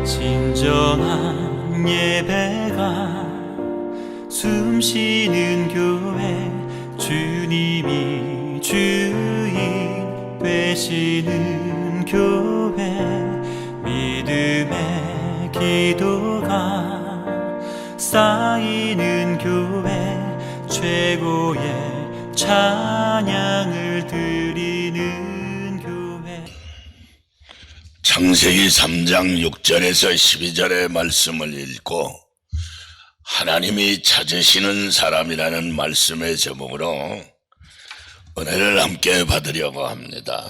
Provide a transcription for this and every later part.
진정한 예배가 숨쉬는 교회, 주님이 주인 되시는 교회, 믿음의 기도가 쌓이는 교회, 최고의 찬양을 드리는 교회. 창세기 3장 6절에서 12절의 말씀을 읽고 하나님이 찾으시는 사람이라는 말씀의 제목으로 은혜를 함께 받으려고 합니다.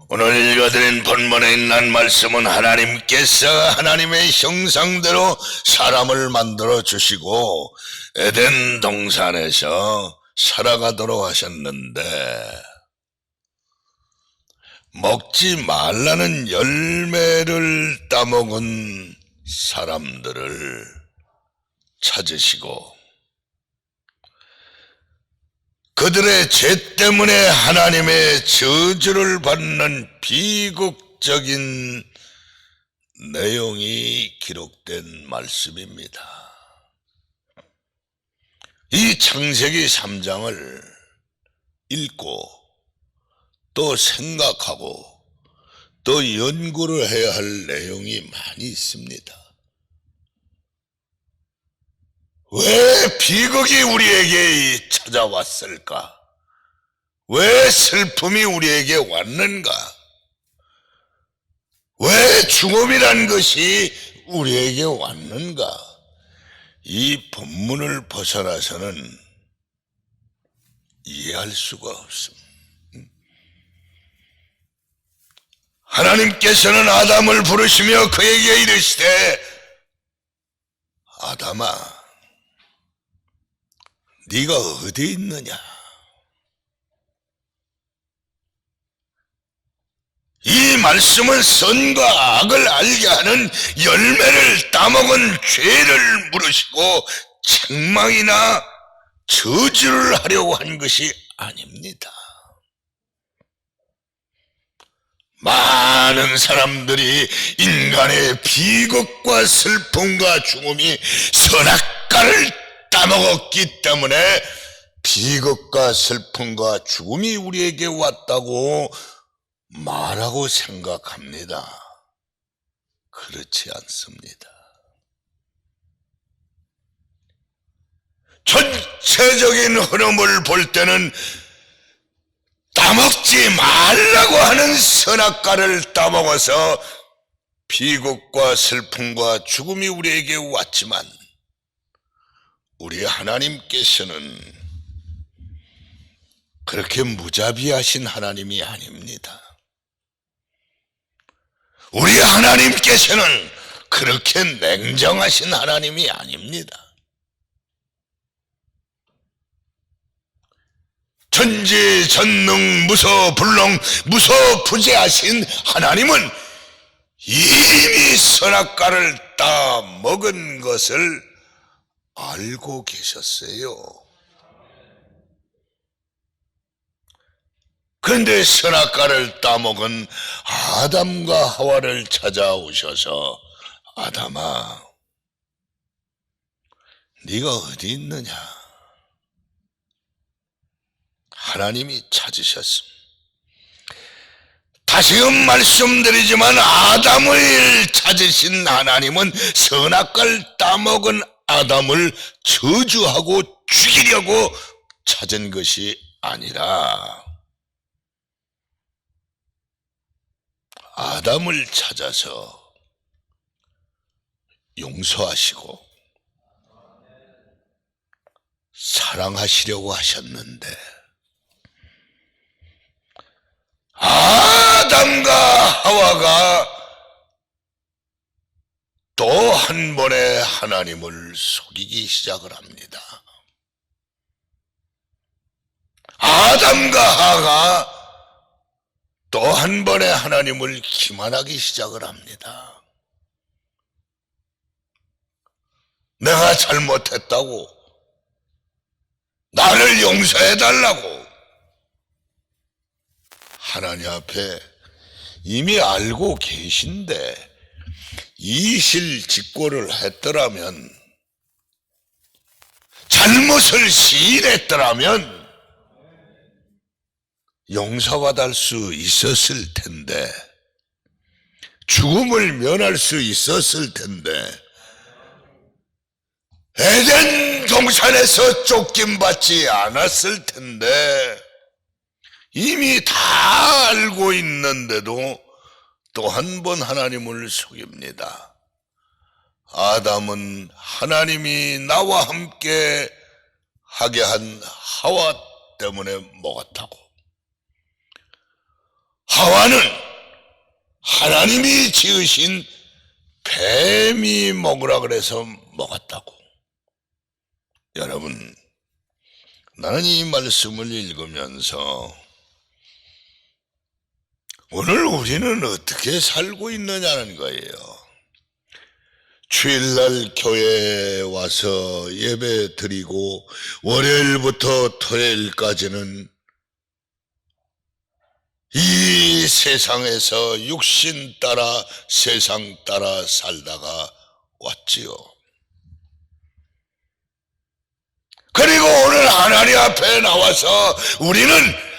오늘 읽어드린 본문에 있는 말씀은 하나님께서 하나님의 형상대로 사람을 만들어 주시고 에덴 동산에서 살아가도록 하셨는데, 먹지 말라는 열매를 따먹은 사람들을 찾으시고 그들의 죄 때문에 하나님의 저주를 받는 비극적인 내용이 기록된 말씀입니다. 이 창세기 3장을 읽고 또 생각하고 또 연구를 해야 할 내용이 많이 있습니다. 왜 비극이 우리에게 찾아왔을까? 왜 슬픔이 우리에게 왔는가? 왜 죽음이란 것이 우리에게 왔는가? 이 본문을 벗어나서는 이해할 수가 없습니다. 하나님께서는 아담을 부르시며 그에게 이르시되, 아담아, 네가 어디 있느냐? 이 말씀은 선과 악을 알게 하는 열매를 따먹은 죄를 물으시고 책망이나 저주를 하려고 한 것이 아닙니다. 많은 사람들이 인간의 비극과 슬픔과 죽음이 선악과를 따먹었기 때문에 비극과 슬픔과 죽음이 우리에게 왔다고 말하고 생각합니다. 그렇지 않습니다. 전체적인 흐름을 볼 때는 따먹지 말라고 하는 선악과를 따먹어서 비극과 슬픔과 죽음이 우리에게 왔지만, 우리 하나님께서는 그렇게 무자비하신 하나님이 아닙니다. 우리 하나님께서는 그렇게 냉정하신 하나님이 아닙니다. 전지전능 무소불능 무소부재하신 하나님은 이미 선악과를 따먹은 것을 알고 계셨어요. 그런데 선악과를 따먹은 아담과 하와를 찾아오셔서, 아담아, 네가 어디 있느냐? 하나님이 찾으셨습니다. 다시금 말씀드리지만 아담을 찾으신 하나님은 선악과를 따먹은 아담을 저주하고 죽이려고 찾은 것이 아니라 아담을 찾아서 용서하시고 사랑하시려고 하셨는데, 아담과 하와가 또 한 번에 하나님을 속이기 시작을 합니다. 아담과 하와가 또 한 번에 하나님을 기만하기 시작을 합니다. 내가 잘못했다고, 나를 용서해달라고 하나님 앞에 이미 알고 계신데 이실직고를 했더라면, 잘못을 시인했더라면 용서받을 수 있었을 텐데, 죽음을 면할 수 있었을 텐데, 에덴 동산에서 쫓김받지 않았을 텐데, 이미 다 알고 있는데도 또 한 번 하나님을 속입니다. 아담은 하나님이 나와 함께 하게 한 하와 때문에 먹었다고. 하와는 하나님이 지으신 뱀이 먹으라 그래서 먹었다고. 여러분, 나는 이 말씀을 읽으면서 오늘 우리는 어떻게 살고 있느냐는 거예요. 주일날 교회에 와서 예배 드리고 월요일부터 토요일까지는 이 세상에서 육신 따라 세상 따라 살다가 왔지요. 그리고 오늘 하나님 앞에 나와서 우리는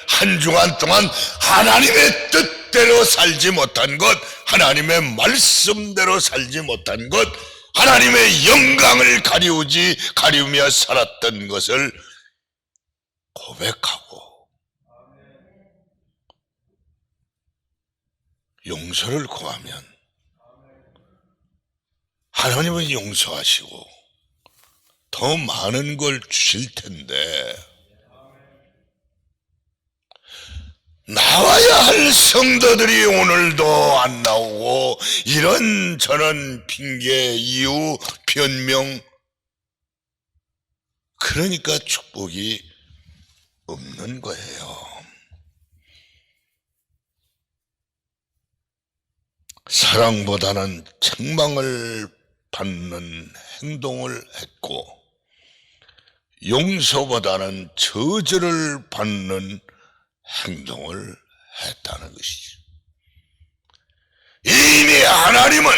한 주간 동안 하나님의 뜻대로 살지 못한 것, 하나님의 말씀대로 살지 못한 것, 하나님의 영광을 가리우며 살았던 것을 고백하고 용서를 구하면 하나님은 용서하시고 더 많은 걸 주실 텐데, 나와야 할 성도들이 오늘도 안 나오고 이런저런 핑계, 이유, 변명, 그러니까 축복이 없는 거예요. 사랑보다는 책망을 받는 행동을 했고, 용서보다는 저주를 받는 행동을 했다는 것이죠. 이미 하나님은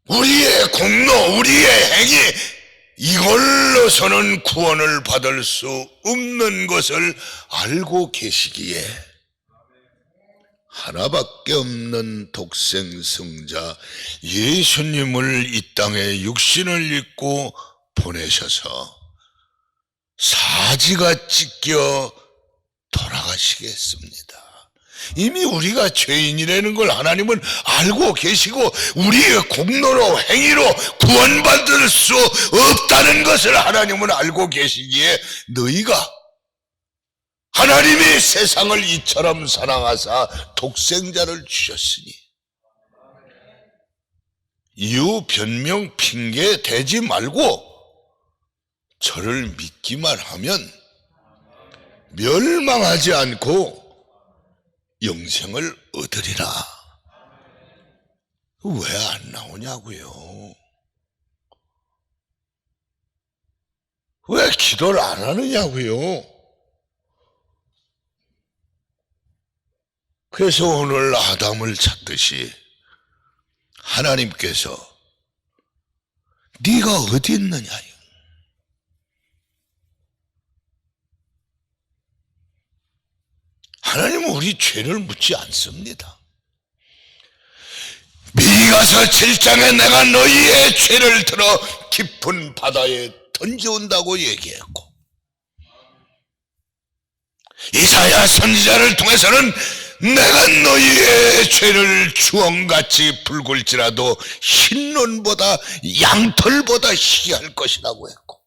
우리의 공로, 우리의 행위, 이걸로서는 구원을 받을 수 없는 것을 알고 계시기에 하나밖에 없는 독생성자 예수님을 이 땅에 육신을 입고 보내셔서 사지가 찢겨 돌아가시겠습니다. 이미 우리가 죄인이라는 걸 하나님은 알고 계시고 우리의 공로로 행위로 구원받을 수 없다는 것을 하나님은 알고 계시기에 너희가 하나님이 세상을 이처럼 사랑하사 독생자를 주셨으니 이유 변명 핑계 대지 말고 저를 믿기만 하면 멸망하지 않고 영생을 얻으리라. 왜 안 나오냐고요? 왜 기도를 안 하느냐고요? 그래서 오늘 아담을 찾듯이 하나님께서 네가 어디 있느냐, 하나님은 우리 죄를 묻지 않습니다. 미가서 7장에 내가 너희의 죄를 들어 깊은 바다에 던져온다고 얘기했고, 이사야 선지자를 통해서는 내가 너희의 죄를 주홍같이 붉을지라도 흰눈보다 양털보다 희할 것이라고 했고,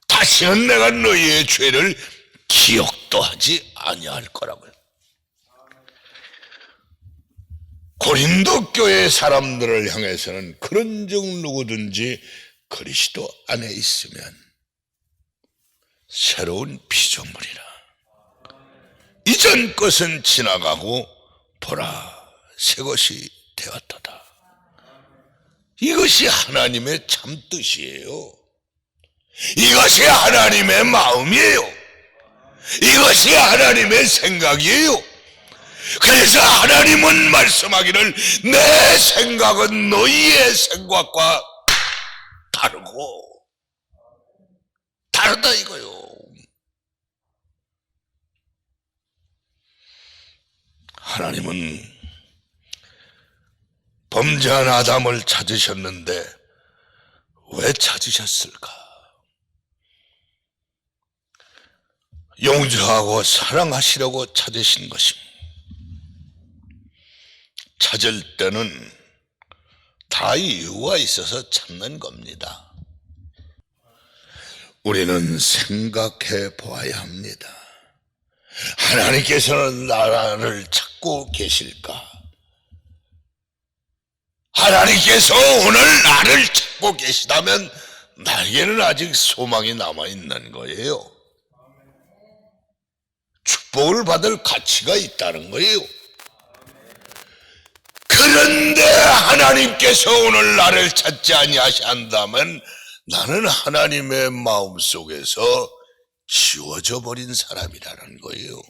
다시는 내가 너희의 죄를 기억도 하지 아니할 거라고요. 고린도 교회 사람들을 향해서는 그런즉 누구든지 그리스도 안에 있으면 새로운 피조물이라. 이전 것은 지나가고 보라 새 것이 되었도다. 이것이 하나님의 참 뜻이에요. 이것이 하나님의 마음이에요. 이것이 하나님의 생각이에요. 그래서 하나님은 말씀하기를 내 생각은 너희의 생각과 다르다 이거요. 하나님은 범죄한 아담을 찾으셨는데 왜 찾으셨을까? 용서하고 사랑하시려고 찾으신 것입니다. 찾을 때는 다 이유가 있어서 찾는 겁니다. 우리는 생각해 보아야 합니다. 하나님께서는 나를 찾고 계실까? 하나님께서 오늘 나를 찾고 계시다면 나에게는 아직 소망이 남아있는 거예요. 축복을 받을 가치가 있다는 거예요. 그런데 하나님께서 오늘 나를 찾지 아니하신다면 나는 하나님의 마음속에서 지워져 버린 사람이라는 거예요.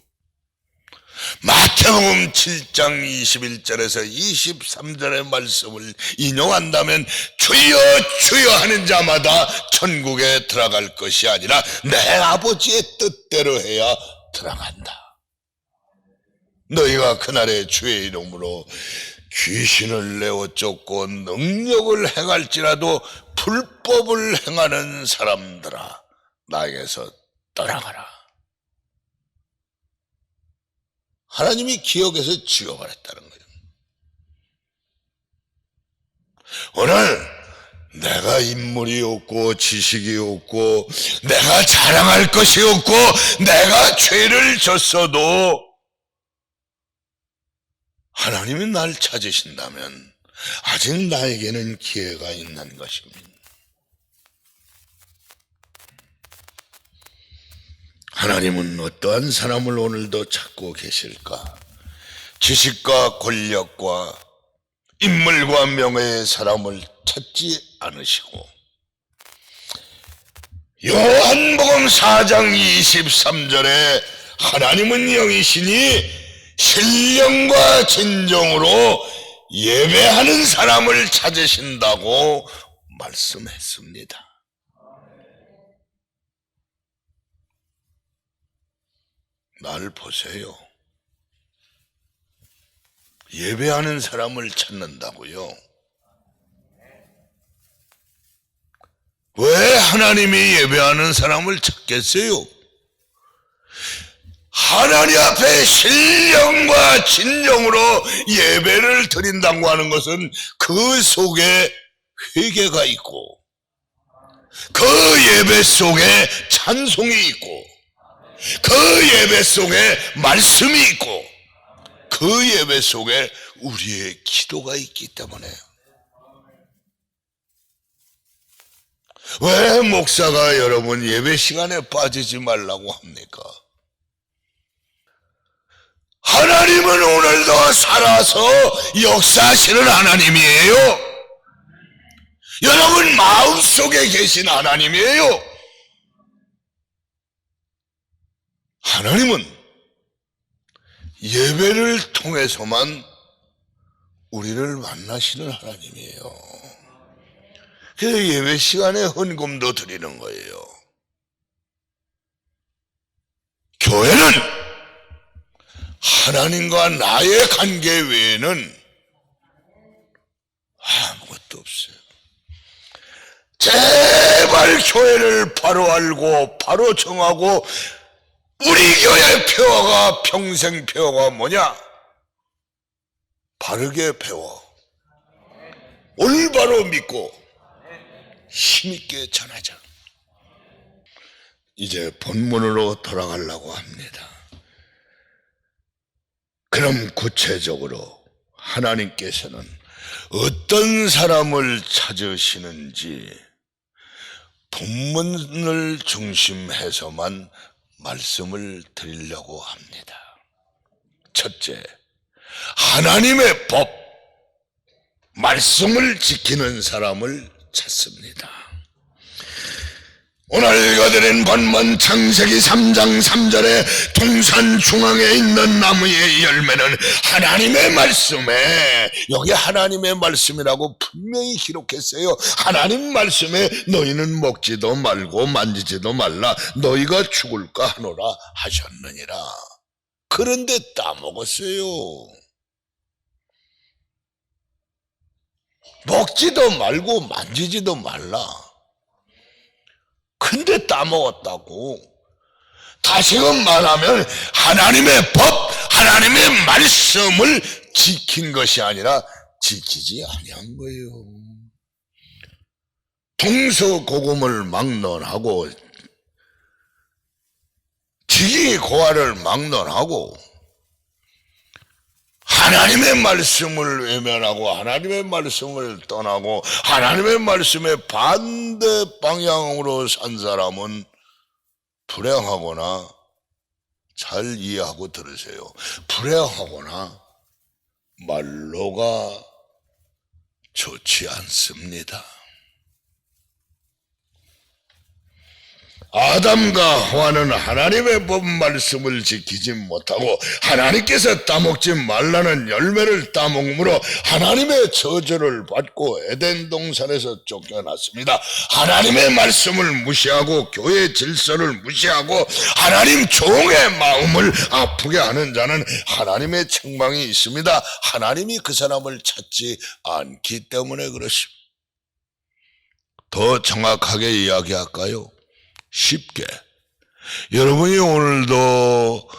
마태복음 7장 21절에서 23절의 말씀을 인용한다면 주여 주여 하는 자마다 천국에 들어갈 것이 아니라 내 아버지의 뜻대로 해야 들어간다. 너희가 그날의 주의 이름으로 귀신을 내어 쫓고 능력을 행할지라도 불법을 행하는 사람들아 나에게서 떠나가라. 하나님이 기억에서 지워버렸다는 거예요. 오늘 내가 인물이 없고 지식이 없고 내가 자랑할 것이 없고 내가 죄를 졌어도 하나님이 날 찾으신다면 아직 나에게는 기회가 있는 것입니다. 하나님은 어떠한 사람을 오늘도 찾고 계실까? 지식과 권력과 인물과 명예의 사람을 찾지 않으시고 요한복음 4장 23절에 하나님은 영이시니 신령과 진정으로 예배하는 사람을 찾으신다고 말씀했습니다. 날 보세요. 예배하는 사람을 찾는다고요? 왜 하나님이 예배하는 사람을 찾겠어요? 하나님 앞에 신령과 진정으로 예배를 드린다고 하는 것은 그 속에 회개가 있고 그 예배 속에 찬송이 있고 그 예배 속에 말씀이 있고 그 예배 속에 우리의 기도가 있기 때문에 왜 목사가 여러분 예배 시간에 빠지지 말라고 합니까? 하나님은 오늘도 살아서 역사하시는 하나님이에요. 여러분 마음속에 계신 하나님이에요. 하나님은 예배를 통해서만 우리를 만나시는 하나님이에요. 그래서 예배 시간에 헌금도 드리는 거예요. 교회는 하나님과 나의 관계 외에는 아무것도 없어요. 제발 교회를 바로 알고 바로 정하고 우리 교회 표어가 평생 표어가 뭐냐? 바르게 배워 올바로 믿고 힘있게 전하자. 이제 본문으로 돌아가려고 합니다. 그럼 구체적으로 하나님께서는 어떤 사람을 찾으시는지 본문을 중심해서만 말씀을 드리려고 합니다. 첫째, 하나님의 법, 말씀을 지키는 사람을 찾습니다. 오늘 읽어드린 본문 창세기 3장 3절에 동산 중앙에 있는 나무의 열매는 하나님의 말씀에, 여기 하나님의 말씀이라고 분명히 기록했어요. 하나님 말씀에 너희는 먹지도 말고 만지지도 말라, 너희가 죽을까 하노라 하셨느니라. 그런데 따먹었어요. 먹지도 말고 만지지도 말라. 근데 따먹었다고. 다시금 말하면 하나님의 법, 하나님의 말씀을 지킨 것이 아니라 지키지 아니한 거예요. 동서고금을 막론하고 지기고하를 막론하고 하나님의 말씀을 외면하고 하나님의 말씀을 떠나고 하나님의 말씀에 반대 방향으로 산 사람은 불행하거나, 잘 이해하고 들으세요, 불행하거나 말로가 좋지 않습니다. 아담과 하와는 하나님의 법 말씀을 지키지 못하고 하나님께서 따먹지 말라는 열매를 따먹음으로 하나님의 저주를 받고 에덴 동산에서 쫓겨났습니다. 하나님의 말씀을 무시하고 교회 질서를 무시하고 하나님 종의 마음을 아프게 하는 자는 하나님의 책망이 있습니다. 하나님이 그 사람을 찾지 않기 때문에 그렇습니다. 더 정확하게 이야기할까요? 쉽게, 여러분이 오늘도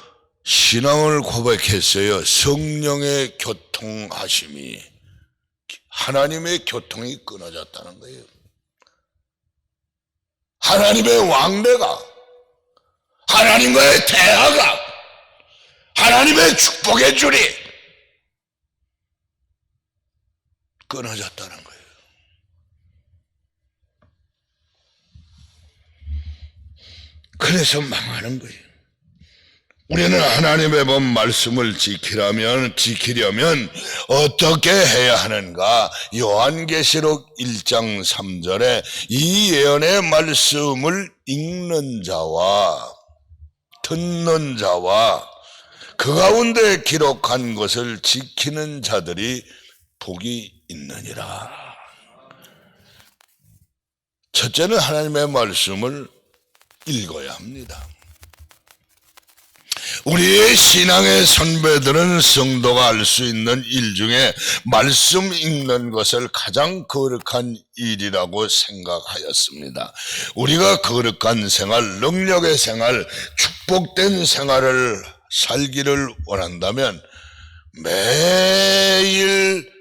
신앙을 고백했어요. 성령의 교통하심이, 하나님의 교통이 끊어졌다는 거예요. 하나님의 왕래가, 하나님과의 대화가, 하나님의 축복의 줄이 끊어졌다는 거예요. 그래서 망하는 거예요. 우리는 하나님의 법 말씀을 지키려면 어떻게 해야 하는가? 요한계시록 1장 3절에 이 예언의 말씀을 읽는 자와 듣는 자와 그 가운데 기록한 것을 지키는 자들이 복이 있느니라. 첫째는 하나님의 말씀을 읽어야 합니다. 우리의 신앙의 선배들은 성도가 할 수 있는 일 중에 말씀 읽는 것을 가장 거룩한 일이라고 생각하였습니다. 우리가 거룩한 생활, 능력의 생활, 축복된 생활을 살기를 원한다면 매일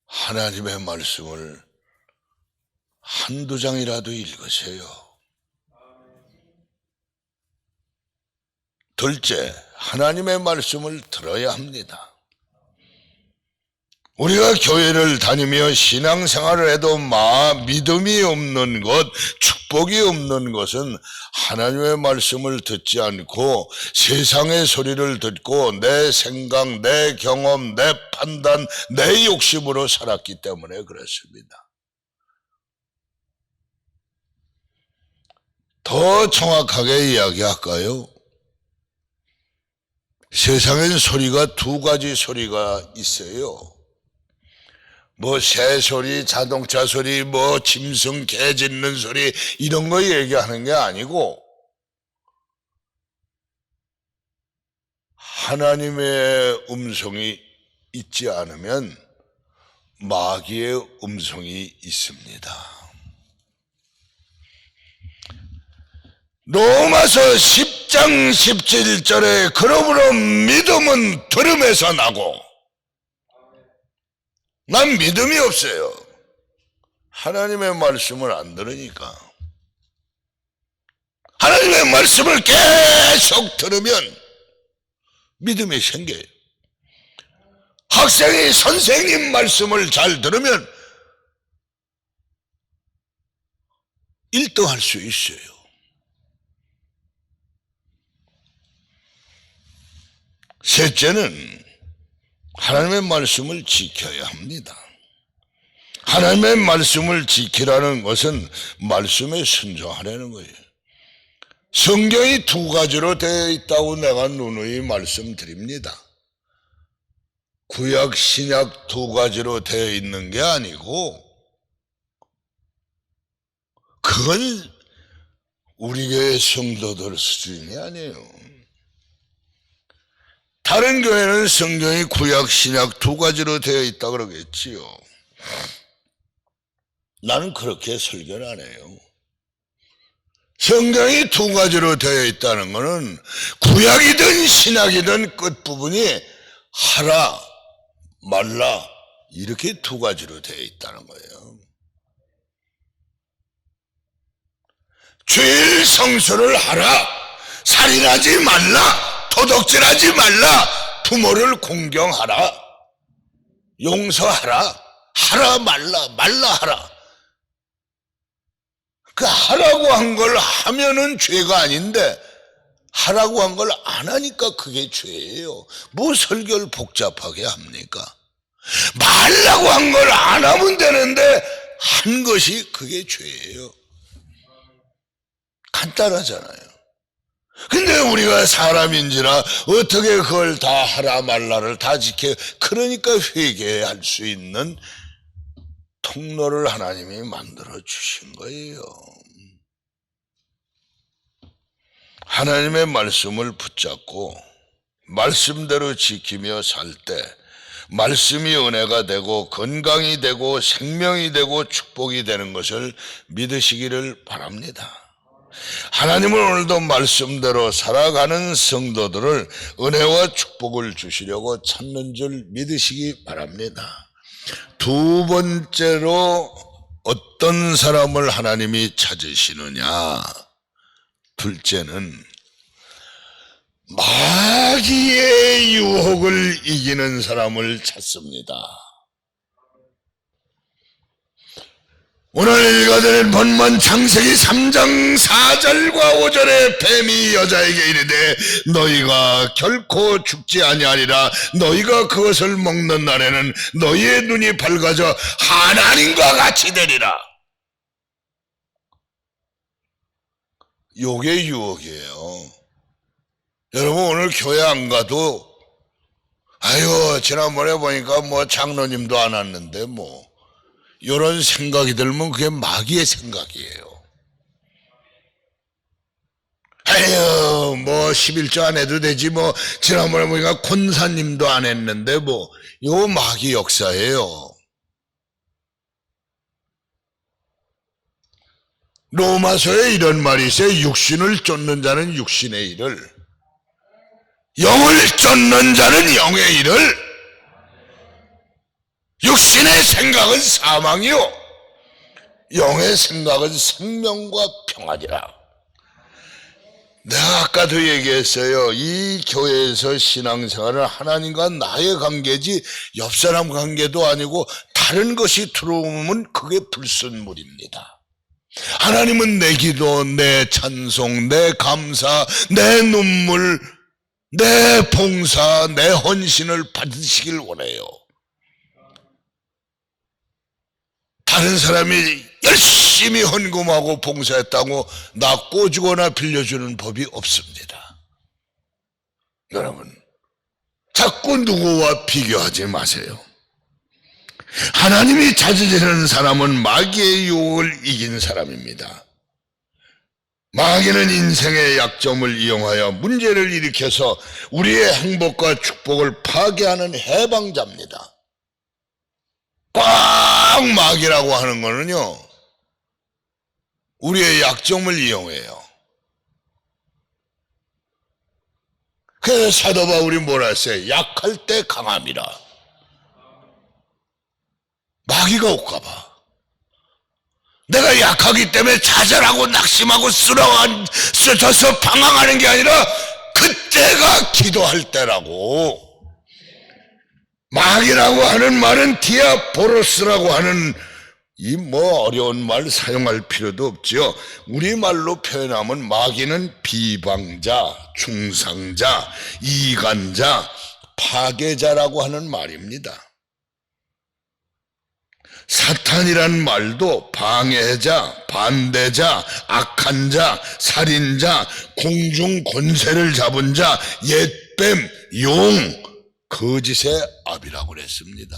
하나님의 말씀을 한두 장이라도 읽으세요. 둘째, 하나님의 말씀을 들어야 합니다. 우리가 교회를 다니며 신앙생활을 해도 믿음이 없는 것, 축복이 없는 것은 하나님의 말씀을 듣지 않고 세상의 소리를 듣고 내 생각, 내 경험, 내 판단, 내 욕심으로 살았기 때문에 그렇습니다. 더 정확하게 이야기할까요? 세상엔 소리가 두 가지 소리가 있어요. 뭐 새 소리, 자동차 소리, 뭐 짐승 개 짖는 소리, 이런 거 얘기하는 게 아니고 하나님의 음성이 있지 않으면 마귀의 음성이 있습니다. 로마서 10장 17절에 그러므로 믿음은 들음에서 나고, 난 믿음이 없어요. 하나님의 말씀을 안 들으니까. 하나님의 말씀을 계속 들으면 믿음이 생겨요. 학생이 선생님 말씀을 잘 들으면 1등 할 수 있어요. 셋째는 하나님의 말씀을 지켜야 합니다. 하나님의 말씀을 지키라는 것은 말씀에 순종하라는 거예요. 성경이 두 가지로 되어 있다고 내가 누누이 말씀드립니다. 구약, 신약 두 가지로 되어 있는 게 아니고 그건 우리 교회 성도들 수준이 아니에요. 다른 교회는 성경이 구약, 신약 두 가지로 되어 있다 그러겠지요. 나는 그렇게 설교를 안 해요. 성경이 두 가지로 되어 있다는 것은 구약이든 신약이든 끝부분이 하라, 말라 이렇게 두 가지로 되어 있다는 거예요. 주일 성수를 하라, 살인하지 말라, 도둑질하지 말라, 부모를 공경하라, 용서하라, 하라 말라, 말라 하라. 그 하라고 한 걸 하면은 죄가 아닌데 하라고 한 걸 안 하니까 그게 죄예요. 뭐 설교를 복잡하게 합니까? 말라고 한 걸 안 하면 되는데 한 것이 그게 죄예요. 간단하잖아요. 근데 우리가 사람인지라 어떻게 그걸 다 하라 말라를 다 지켜. 그러니까 회개할 수 있는 통로를 하나님이 만들어 주신 거예요. 하나님의 말씀을 붙잡고 말씀대로 지키며 살 때 말씀이 은혜가 되고 건강이 되고 생명이 되고 축복이 되는 것을 믿으시기를 바랍니다. 하나님은 오늘도 말씀대로 살아가는 성도들을 은혜와 축복을 주시려고 찾는 줄 믿으시기 바랍니다. 두 번째로 어떤 사람을 하나님이 찾으시느냐? 둘째는 마귀의 유혹을 이기는 사람을 찾습니다. 오늘 읽어드릴 본문 창세기 3장 4절과 5절에 뱀이 여자에게 이르되 너희가 결코 죽지 아니하리라. 너희가 그것을 먹는 날에는 너희의 눈이 밝아져 하나님과 같이 되리라. 요게 유혹이에요. 여러분 오늘 교회 안 가도 아유 지난번에 보니까 뭐 장로님도 안 왔는데 뭐 이런 생각이 들면 그게 마귀의 생각이에요. 아유 뭐 11조 안 해도 되지 뭐 지난번에 보니까 권사님도 안 했는데 뭐 이거 마귀 역사예요. 로마서에 이런 말이 있어요. 육신을 쫓는 자는 육신의 일을, 영을 쫓는 자는 영의 일을. 육신의 생각은 사망이요 영의 생각은 생명과 평안이라. 내가 아까도 얘기했어요. 이 교회에서 신앙생활은 하나님과 나의 관계지 옆사람 관계도 아니고 다른 것이 들어오면 그게 불순물입니다. 하나님은 내 기도, 내 찬송, 내 감사, 내 눈물, 내 봉사, 내 헌신을 받으시길 원해요. 다른 사람이 열심히 헌금하고 봉사했다고 나 꼬주거나 빌려주는 법이 없습니다. 여러분, 자꾸 누구와 비교하지 마세요. 하나님이 찾으시는 사람은 마귀의 유혹을 이긴 사람입니다. 마귀는 인생의 약점을 이용하여 문제를 일으켜서 우리의 행복과 축복을 파괴하는 해방자입니다. 꽉 마귀라고 하는 거는요, 우리의 약점을 이용해요. 그래서 사도 바울이 뭐라 했어요? 약할 때 강함이라. 마귀가 올까봐. 내가 약하기 때문에 좌절하고 낙심하고 쓰러져서 방황하는 게 아니라 그때가 기도할 때라고. 마귀라고 하는 말은 디아보로스라고 하는 이 뭐 어려운 말 사용할 필요도 없지요. 우리말로 표현하면 마귀는 비방자, 중상자, 이간자, 파괴자라고 하는 말입니다. 사탄이란 말도 방해자, 반대자, 악한 자, 살인자, 공중 권세를 잡은 자, 옛뱀, 용, 거짓의 압이라고 그랬습니다.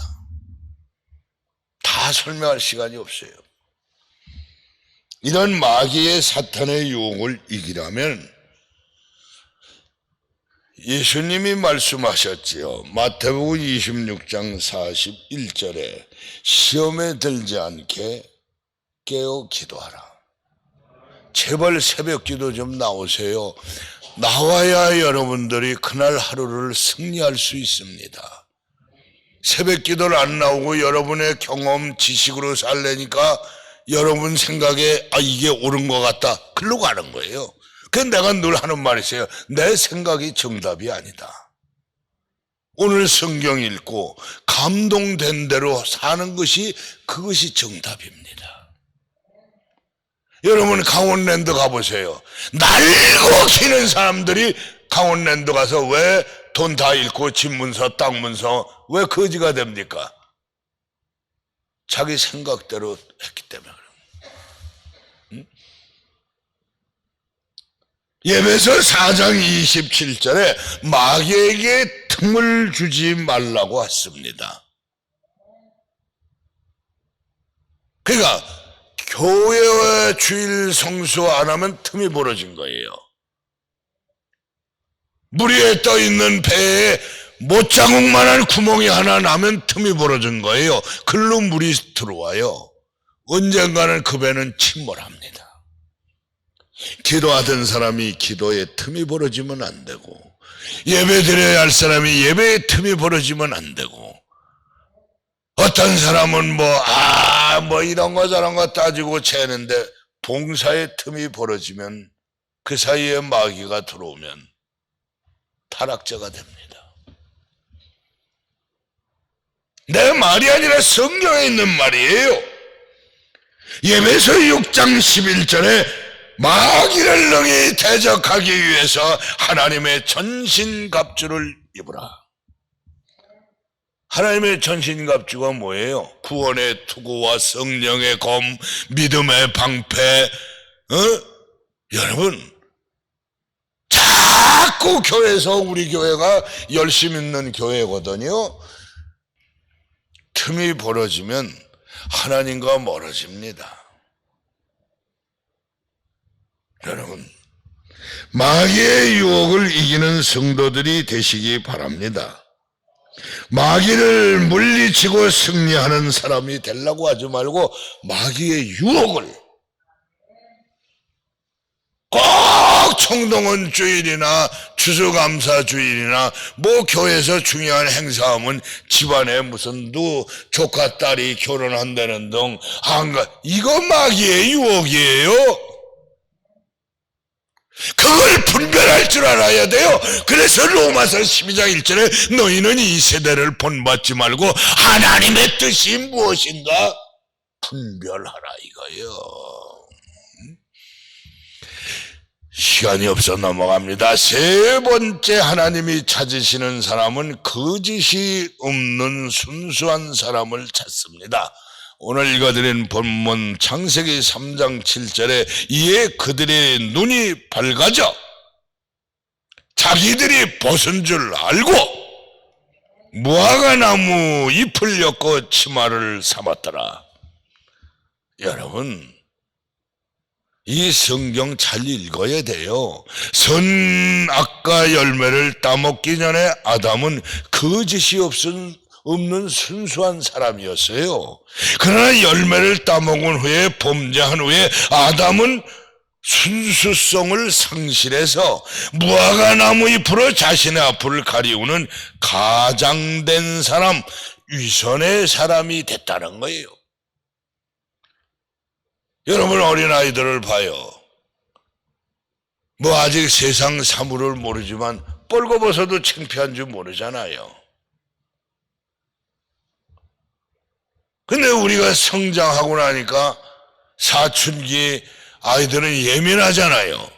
다 설명할 시간이 없어요. 이런 마귀의 사탄의 유혹을 이기려면 예수님이 말씀하셨지요. 마태복음 26장 41절에 시험에 들지 않게 깨어 기도하라. 제발 새벽 기도 좀 나오세요. 나와야 여러분들이 그날 하루를 승리할 수 있습니다. 새벽 기도를 안 나오고 여러분의 경험, 지식으로 살려니까 여러분 생각에 이게 옳은 것 같다. 글로 가는 거예요. 그래서 내가 늘 하는 말이 있어요. 내 생각이 정답이 아니다. 오늘 성경 읽고 감동된 대로 사는 것이 그것이 정답입니다. 여러분 강원랜드 가보세요. 날고 기는 사람들이 강원랜드 가서 왜 돈 다 잃고 집 문서, 땅 문서 왜 거지가 됩니까? 자기 생각대로 했기 때문에 그래요. 예배서 4장 27절에 마귀에게 틈을 주지 말라고 했습니다. 그러니까 교회와 주일 성수 안 하면 틈이 벌어진 거예요. 물 위에 떠 있는 배에 못자국만한 구멍이 하나 나면 틈이 벌어진 거예요. 글로 물이 들어와요. 언젠가는 그 배는 침몰합니다. 기도하던 사람이 기도에 틈이 벌어지면 안 되고, 예배 드려야 할 사람이 예배에 틈이 벌어지면 안 되고, 어떤 사람은 뭐 이런 거 저런 거 따지고 재는데 봉사에 틈이 벌어지면 그 사이에 마귀가 들어오면 타락자가 됩니다. 내 말이 아니라 성경에 있는 말이에요. 예배서 6장 11절에 마귀를 능히 대적하기 위해서 하나님의 전신갑주를 입으라. 하나님의 전신갑주가 뭐예요? 구원의 투구와 성령의 검, 믿음의 방패. 여러분 자꾸 교회에서 우리 교회가 열심히 있는 교회거든요. 틈이 벌어지면 하나님과 멀어집니다. 여러분 마귀의 유혹을 이기는 성도들이 되시기 바랍니다. 마귀를 물리치고 승리하는 사람이 되려고 하지 말고 마귀의 유혹을 꼭 청동원 주일이나 추수감사 주일이나 교회에서 중요한 행사하면 집안에 무슨 조카 딸이 결혼한다는 등 이거 마귀의 유혹이에요. 그걸 분별할 줄 알아야 돼요. 그래서 로마서 12장 1절에 너희는 이 세대를 본받지 말고 하나님의 뜻이 무엇인가 분별하라 이거예요. 시간이 없어 넘어갑니다. 세 번째 하나님이 찾으시는 사람은 거짓이 없는 순수한 사람을 찾습니다. 오늘 읽어드린 본문 창세기 3장 7절에 이에 그들의 눈이 밝아져 자기들이 벗은 줄 알고 무화과나무 잎을 엮고 치마를 삼았더라. 여러분 이 성경 잘 읽어야 돼요. 선악과 열매를 따먹기 전에 아담은 거짓이 없는 순수한 사람이었어요. 그러나 열매를 따먹은 후에 범죄한 후에 아담은 순수성을 상실해서 무화과나무 잎으로 자신의 앞을 가리우는 가장된 사람, 위선의 사람이 됐다는 거예요. 여러분 어린아이들을 봐요. 아직 세상 사물을 모르지만 뻘거벗어도 창피한 줄 모르잖아요. 근데 우리가 성장하고 나니까 사춘기 아이들은 예민하잖아요.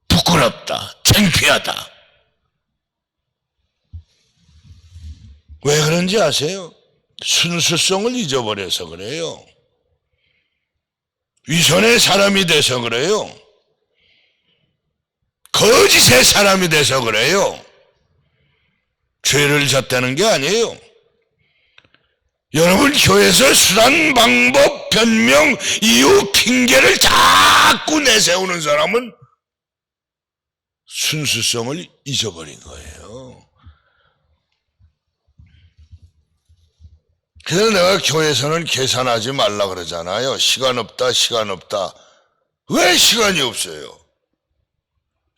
부끄럽다, 창피하다. 왜 그런지 아세요? 순수성을 잊어버려서 그래요. 위선의 사람이 돼서 그래요. 거짓의 사람이 돼서 그래요. 죄를 졌다는 게 아니에요. 여러분, 교회에서 수단, 방법, 변명, 이유, 핑계를 자꾸 내세우는 사람은 순수성을 잊어버린 거예요. 그래서 내가 교회에서는 계산하지 말라 그러잖아요. 시간 없다, 시간 없다. 왜 시간이 없어요?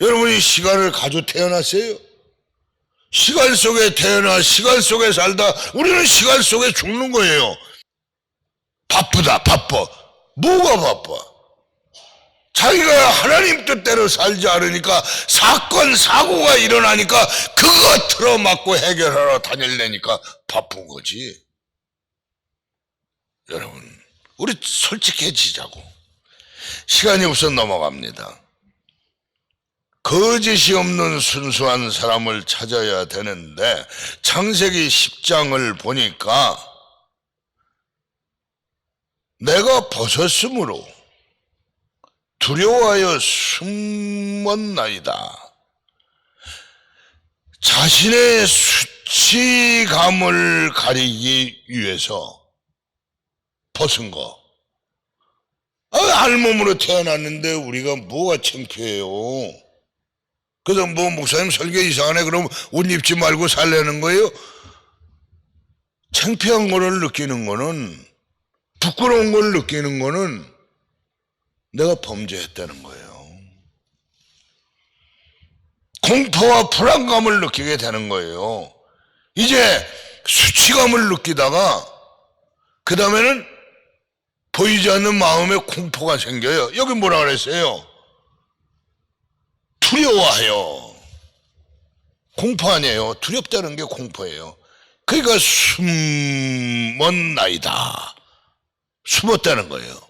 여러분이 시간을 가지고 태어났어요? 시간 속에 태어나 시간 속에 살다 우리는 시간 속에 죽는 거예요. 바쁘다, 바빠. 뭐가 바빠? 자기가 하나님 뜻대로 살지 않으니까 사건, 사고가 일어나니까 그거 틀어막고 해결하러 다닐래니까 바쁜 거지. 여러분, 우리 솔직해지자고. 시간이 없어 넘어갑니다. 거짓이 없는 순수한 사람을 찾아야 되는데 창세기 10장을 보니까 내가 벗었으므로 두려워하여 숨었나이다. 자신의 수치감을 가리기 위해서 벗은 거. 알몸으로 태어났는데 우리가 뭐가 창피해요. 그래서 뭐 목사님 설교 이상하네 그럼 옷 입지 말고 살려는 거예요? 창피한 거를 느끼는 거는, 부끄러운 걸 느끼는 거는 내가 범죄했다는 거예요. 공포와 불안감을 느끼게 되는 거예요. 이제 수치감을 느끼다가 그 다음에는 보이지 않는 마음에 공포가 생겨요. 여기 뭐라 그랬어요? 두려워하여. 공포 아니에요. 두렵다는 게 공포예요. 그러니까 숨었나이다. 숨었다는 거예요.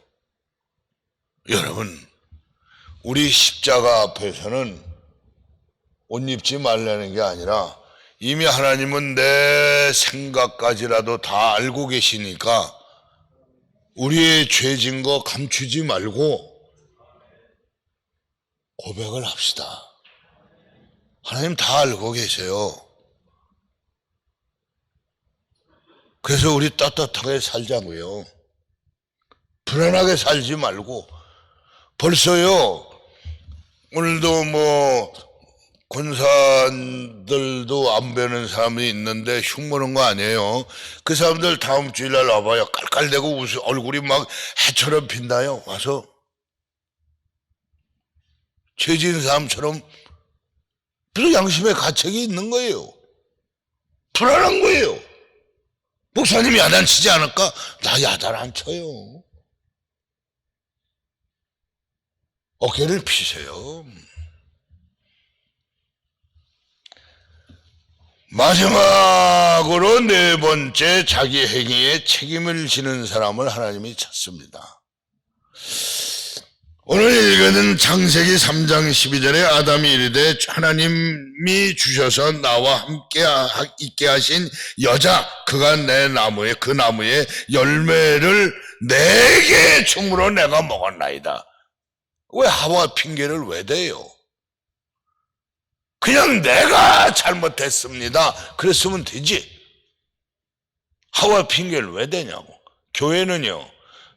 여러분, 우리 십자가 앞에서는 옷 입지 말라는 게 아니라 이미 하나님은 내 생각까지라도 다 알고 계시니까 우리의 죄진 거 감추지 말고 고백을 합시다. 하나님 다 알고 계세요. 그래서 우리 떳떳하게 살자고요. 불안하게 살지 말고. 벌써요, 오늘도 뭐 권사들도 안 뵈는 사람이 있는데 흉보는 거 아니에요. 그 사람들 다음 주일날 와봐요. 깔깔대고 얼굴이 막 해처럼 빈다요. 와서 죄 지은 사람처럼. 그래서 양심의 가책이 있는 거예요. 불안한 거예요. 목사님이 야단치지 않을까? 나 야단 안 쳐요. 어깨를 피세요. 마지막으로 네 번째, 자기 행위에 책임을 지는 사람을 하나님이 찾습니다. 오늘 읽은 창세기 3장 12절에 아담이 이르되 하나님이 주셔서 나와 함께 있게 하신 여자, 그가 내 나무에, 그 나무에 열매를 내게 줌으로 내가 먹었나이다. 왜 하와 핑계를 왜 대요? 그냥 내가 잘못했습니다. 그랬으면 되지. 하와 핑계를 왜 대냐고. 교회는요,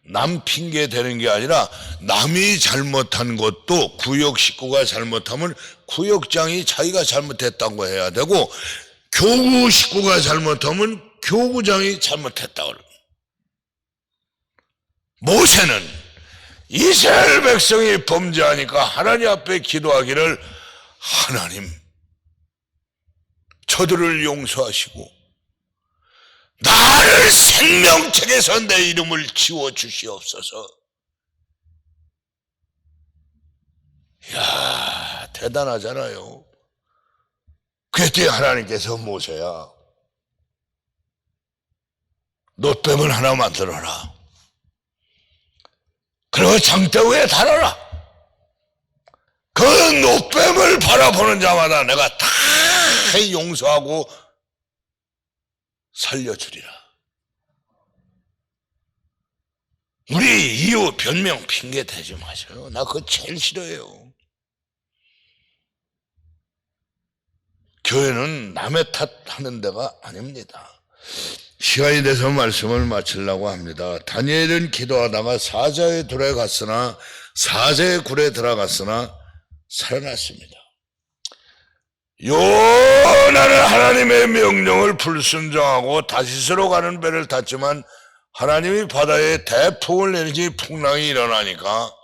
남 핑계 대는 게 아니라 남이 잘못한 것도 구역 식구가 잘못하면 구역장이 자기가 잘못했다고 해야 되고, 교구 식구가 잘못하면 교구장이 잘못했다고. 모세는 이스라엘 백성이 범죄하니까 하나님 앞에 기도하기를, 하나님, 저들을 용서하시고 나를 생명책에서 내 이름을 지워주시옵소서. 이야, 대단하잖아요. 그때 하나님께서 모세야, 놋뱀을 하나 만들어라. 그리고 장대 위에 달아라. 그 놋뱀을 바라보는 자마다 내가 다 용서하고 살려주리라. 우리 이유 변명 핑계 대지 마세요. 나 그거 제일 싫어요. 교회는 남의 탓하는 데가 아닙니다. 시간이 돼서 말씀을 마치려고 합니다. 다니엘은 기도하다가 사자의 둘에 갔으나 사자의 굴에 들어갔으나 살아났습니다. 요나는 하나님의 명령을 불순종하고 다시스로 가는 배를 탔지만 하나님이 바다에 대풍을 내리지 풍랑이 일어나니까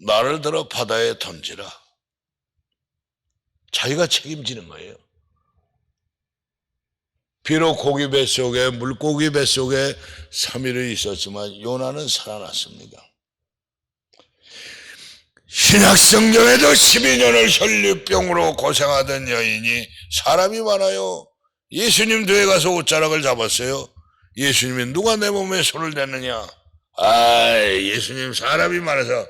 나를 들어 바다에 던지라. 자기가 책임지는 거예요. 비록 고기 뱃속에 물고기 뱃속에 3일을 있었지만 요나는 살아났습니다. 신약성경에도 12년을 혈류병으로 고생하던 여인이 사람이 많아요. 예수님 뒤에 가서 옷자락을 잡았어요. 예수님이 누가 내 몸에 손을 댔느냐? 예수님 사람이 많아서.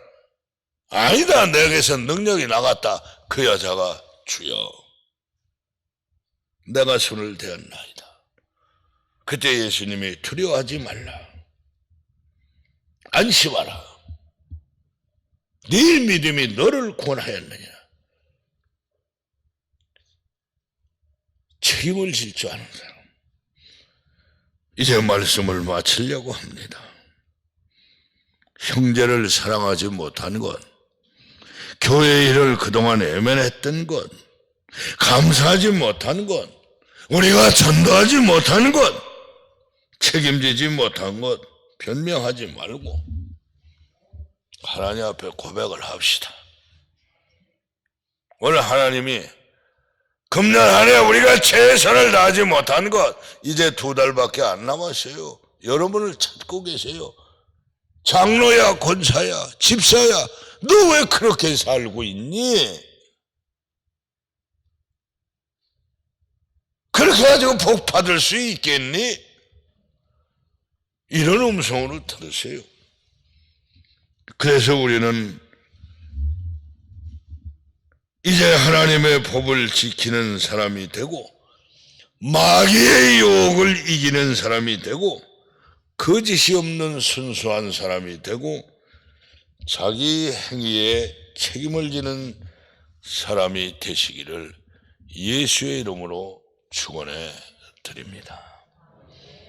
아니다, 내게서 능력이 나갔다. 그 여자가 주여 내가 손을 대었나이다. 그때 예수님이 두려워하지 말라. 안심하라. 네 믿음이 너를 구원하였느냐. 책임을 질 줄 아는 사람. 이제 말씀을 마치려고 합니다. 형제를 사랑하지 못한 것, 교회 일을 그동안 애면했던 것, 감사하지 못한 것, 우리가 전도하지 못한 것, 책임지지 못한 것 변명하지 말고 하나님 앞에 고백을 합시다. 오늘 하나님이 금년 한 해 우리가 최선을 다하지 못한 것, 이제 2달밖에 안 남았어요. 여러분을 찾고 계세요. 장로야, 권사야, 집사야, 너 왜 그렇게 살고 있니? 그렇게 가지고 복 받을 수 있겠니? 이런 음성으로 들으세요. 그래서 우리는 이제 하나님의 법을 지키는 사람이 되고 마귀의 유혹을 이기는 사람이 되고 거짓이 없는 순수한 사람이 되고 자기 행위에 책임을 지는 사람이 되시기를 예수의 이름으로 축원해 드립니다.